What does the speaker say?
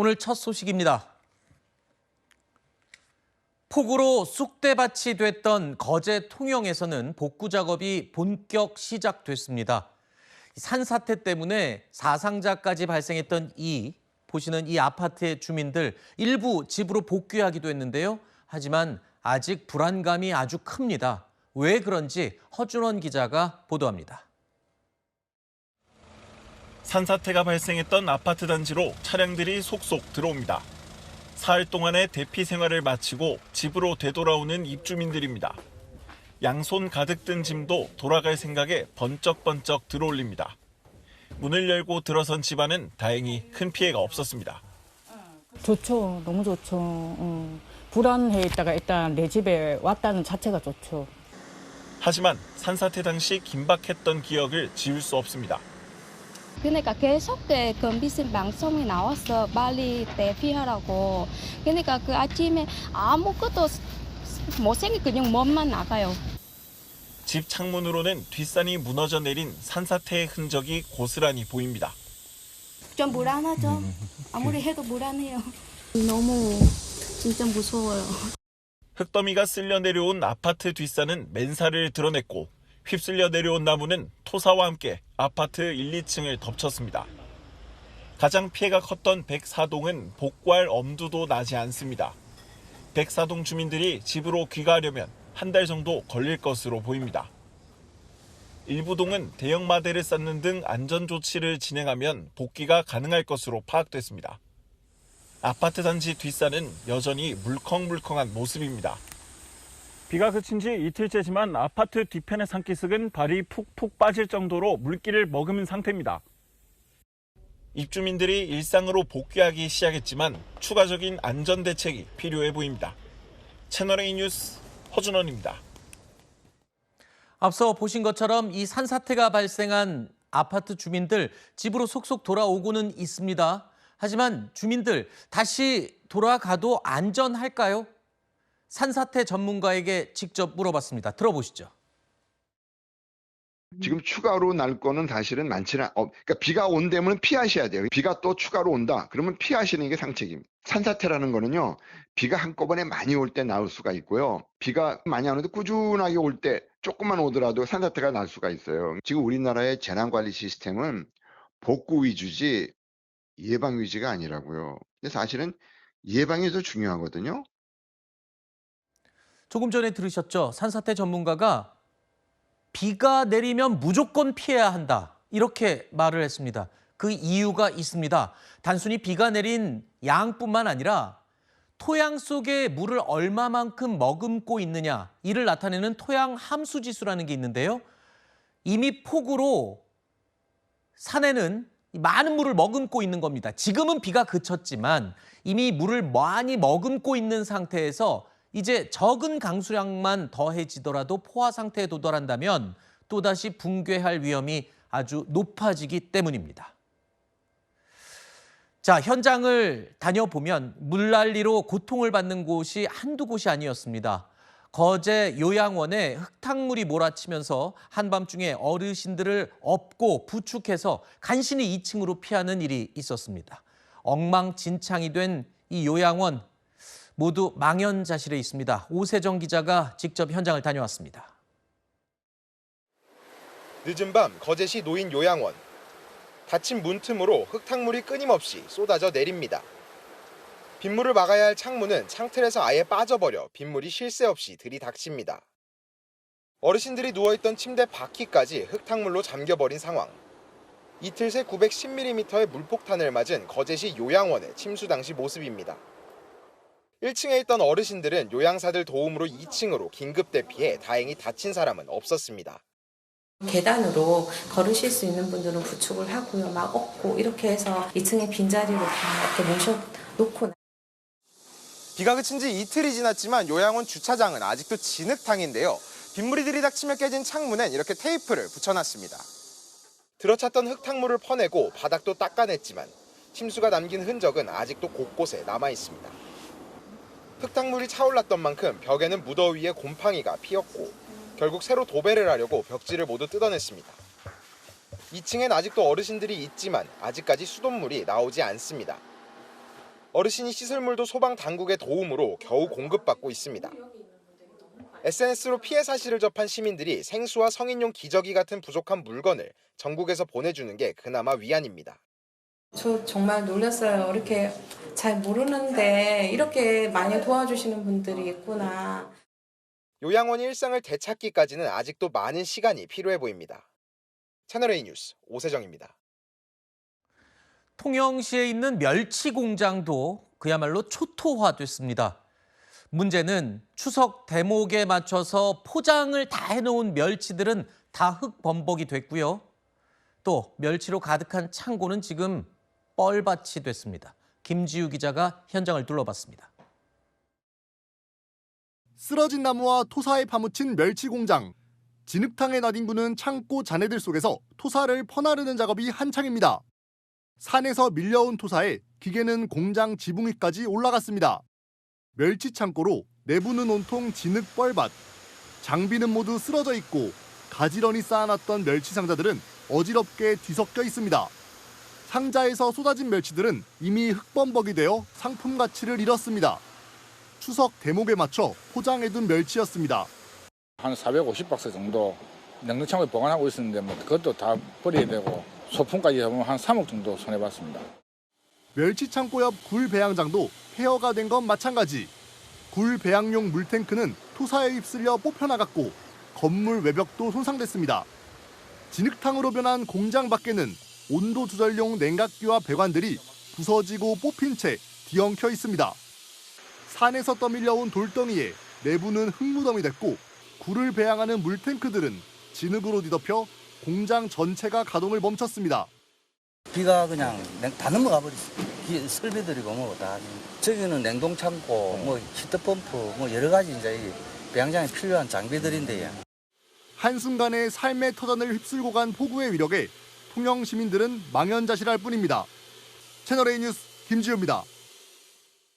오늘 첫 소식입니다. 폭우로 쑥대밭이 됐던 거제 통영에서는 복구 작업이 본격 시작됐습니다. 산사태 때문에 사상자까지 발생했던 보시는 이 아파트의 주민들 일부 집으로 복귀하기도 했는데요. 하지만 아직 불안감이 아주 큽니다. 왜 그런지 허준원 기자가 보도합니다. 산사태가 발생했던 아파트 단지로 차량들이 속속 들어옵니다. 사흘 동안의 대피 생활을 마치고 집으로 되돌아오는 입주민들입니다. 양손 가득 든 짐도 돌아갈 생각에 번쩍번쩍 들어올립니다. 문을 열고 들어선 집안은 다행히 큰 피해가 없었습니다. 좋죠. 너무 좋죠. 불안해 있다가 일단 내 집에 왔다는 자체가 좋죠. 하지만 산사태 당시 긴박했던 기억을 지울 수 없습니다. 그러니까 계속 건비슨 방송이 나왔어. 빨리 대피하라고. 그러니까 그 아침에 아무것도 못생긴 그냥 몸만 나가요. 집 창문으로는 뒷산이 무너져 내린 산사태의 흔적이 고스란히 보입니다. 좀 불안하죠? 아무리 해도 불안해요. 너무 진짜 무서워요. 흙더미가 쓸려 내려온 아파트 뒷산은 맨살을 드러냈고 휩쓸려 내려온 나무는 토사와 함께 아파트 1, 2층을 덮쳤습니다. 가장 피해가 컸던 104동은 복구할 엄두도 나지 않습니다. 104동 주민들이 집으로 귀가하려면 한 달 정도 걸릴 것으로 보입니다. 일부 동은 대형 마대를 쌓는 등 안전조치를 진행하면 복귀가 가능할 것으로 파악됐습니다. 아파트 단지 뒷산은 여전히 물컹물컹한 모습입니다. 비가 그친 지 이틀째지만 아파트 뒤편의 산기슭은 발이 푹푹 빠질 정도로 물기를 머금은 상태입니다. 입주민들이 일상으로 복귀하기 시작했지만 추가적인 안전 대책이 필요해 보입니다. 채널A 뉴스 허준원입니다. 앞서 보신 것처럼 이 산사태가 발생한 아파트 주민들 집으로 속속 돌아오고는 있습니다. 하지만 주민들 다시 돌아가도 안전할까요? 산사태 전문가에게 직접 물어봤습니다. 들어보시죠. 지금 추가로 날 거는 사실은 많지는 그러니까 비가 온다면 피하셔야 돼요. 비가 또 추가로 온다. 그러면 피하시는 게 상책입니다. 산사태라는 거는요. 비가 한꺼번에 많이 올 때 나올 수가 있고요. 비가 많이 안 오는데 꾸준하게 올 때 조금만 오더라도 산사태가 날 수가 있어요. 지금 우리나라의 재난관리 시스템은 복구 위주지 예방 위주가 아니라고요. 근데 사실은 예방이 더 중요하거든요. 조금 전에 들으셨죠? 산사태 전문가가 비가 내리면 무조건 피해야 한다. 이렇게 말을 했습니다. 그 이유가 있습니다. 단순히 비가 내린 양뿐만 아니라 토양 속에 물을 얼마만큼 머금고 있느냐, 이를 나타내는 토양 함수 지수라는 게 있는데요. 이미 폭우로 산에는 많은 물을 머금고 있는 겁니다. 지금은 비가 그쳤지만 이미 물을 많이 머금고 있는 상태에서 이제 적은 강수량만 더해지더라도 포화 상태에 도달한다면 또다시 붕괴할 위험이 아주 높아지기 때문입니다. 자, 현장을 다녀보면 물난리로 고통을 받는 곳이 한두 곳이 아니었습니다. 거제 요양원에 흙탕물이 몰아치면서 한밤중에 어르신들을 업고 부축해서 간신히 2층으로 피하는 일이 있었습니다. 엉망진창이 된 이 요양원 모두 망연자실해 있습니다. 오세정 기자가 직접 현장을 다녀왔습니다. 늦은 밤 거제시 노인 요양원. 닫힌 문틈으로 흙탕물이 끊임없이 쏟아져 내립니다. 빗물을 막아야 할 창문은 창틀에서 아예 빠져버려 빗물이 쉴 새 없이 들이닥칩니다. 어르신들이 누워있던 침대 바퀴까지 흙탕물로 잠겨버린 상황. 이틀 새 910mm의 물폭탄을 맞은 거제시 요양원의 침수 당시 모습입니다. 1층에 있던 어르신들은 요양사들 도움으로 2층으로 긴급 대피해 다행히 다친 사람은 없었습니다. 계단으로 걸으실 수 있는 분들은 부축을 하고요. 막 업고 이렇게 해서 2층에 빈자리로 다 이렇게 모셔놓고. 비가 그친 지 이틀이 지났지만 요양원 주차장은 아직도 진흙탕인데요. 빗물이 들이닥치며 깨진 창문엔 이렇게 테이프를 붙여놨습니다. 들어찼던 흙탕물을 퍼내고 바닥도 닦아냈지만 침수가 남긴 흔적은 아직도 곳곳에 남아있습니다. 흙탕물이 차올랐던 만큼 벽에는 무더위에 곰팡이가 피었고 결국 새로 도배를 하려고 벽지를 모두 뜯어냈습니다. 2층엔 아직도 어르신들이 있지만 아직까지 수돗물이 나오지 않습니다. 어르신이 씻을 물도 소방 당국의 도움으로 겨우 공급받고 있습니다. SNS로 피해 사실을 접한 시민들이 생수와 성인용 기저귀 같은 부족한 물건을 전국에서 보내주는 게 그나마 위안입니다. 저 정말 놀랐어요. 이렇게 잘 모르는데 이렇게 많이 도와주시는 분들이 있구나. 요양원이 일상을 되찾기까지는 아직도 많은 시간이 필요해 보입니다. 채널A 뉴스 오세정입니다. 통영시에 있는 멸치 공장도 그야말로 초토화됐습니다. 문제는 추석 대목에 맞춰서 포장을 다 해놓은 멸치들은 다 흙범벅이 됐고요. 또 멸치로 가득한 창고는 지금 뻘밭이 됐습니다. 김지우 기자가 현장을 둘러봤습니다. 쓰러진 나무와 토사에 파묻힌 멸치 공장. 진흙탕에 나뒹구는 창고 잔해들 속에서 토사를 퍼나르는 작업이 한창입니다. 산에서 밀려온 토사에 기계는 공장 지붕 위까지 올라갔습니다. 멸치 창고로 내부는 온통 진흙 뻘밭. 장비는 모두 쓰러져 있고 가지런히 쌓아놨던 멸치 상자들은 어지럽게 뒤섞여 있습니다. 상자에서 쏟아진 멸치들은 이미 흙범벅이 되어 상품 가치를 잃었습니다. 추석 대목에 맞춰 포장해둔 멸치였습니다. 한 450박스 정도 냉동창고에 보관하고 있었는데 그것도 다 버려야 되고 소품까지 하면 한 3억 정도 손해봤습니다. 멸치 창고 옆 굴 배양장도 폐허가 된 건 마찬가지. 굴 배양용 물탱크는 토사에 휩쓸려 뽑혀나갔고 건물 외벽도 손상됐습니다. 진흙탕으로 변한 공장 밖에는 온도 조절용 냉각기와 배관들이 부서지고 뽑힌 채 뒤엉켜 있습니다. 산에서 떠밀려온 돌덩이에 내부는 흙무덤이 됐고 굴을 배양하는 물탱크들은 진흙으로 뒤덮여 공장 전체가 가동을 멈췄습니다. 비가 그냥 다 넘어가 버렸어요. 설비들이고 뭐 다. 저기는 냉동창고, 뭐 히트펌프, 뭐 여러 가지 이제 배양장에 필요한 장비들인데요. 한순간에 삶의 터전을 휩쓸고 간 폭우의 위력에 통영 시민들은 망연자실할 뿐입니다. 채널A 뉴스 김지우입니다.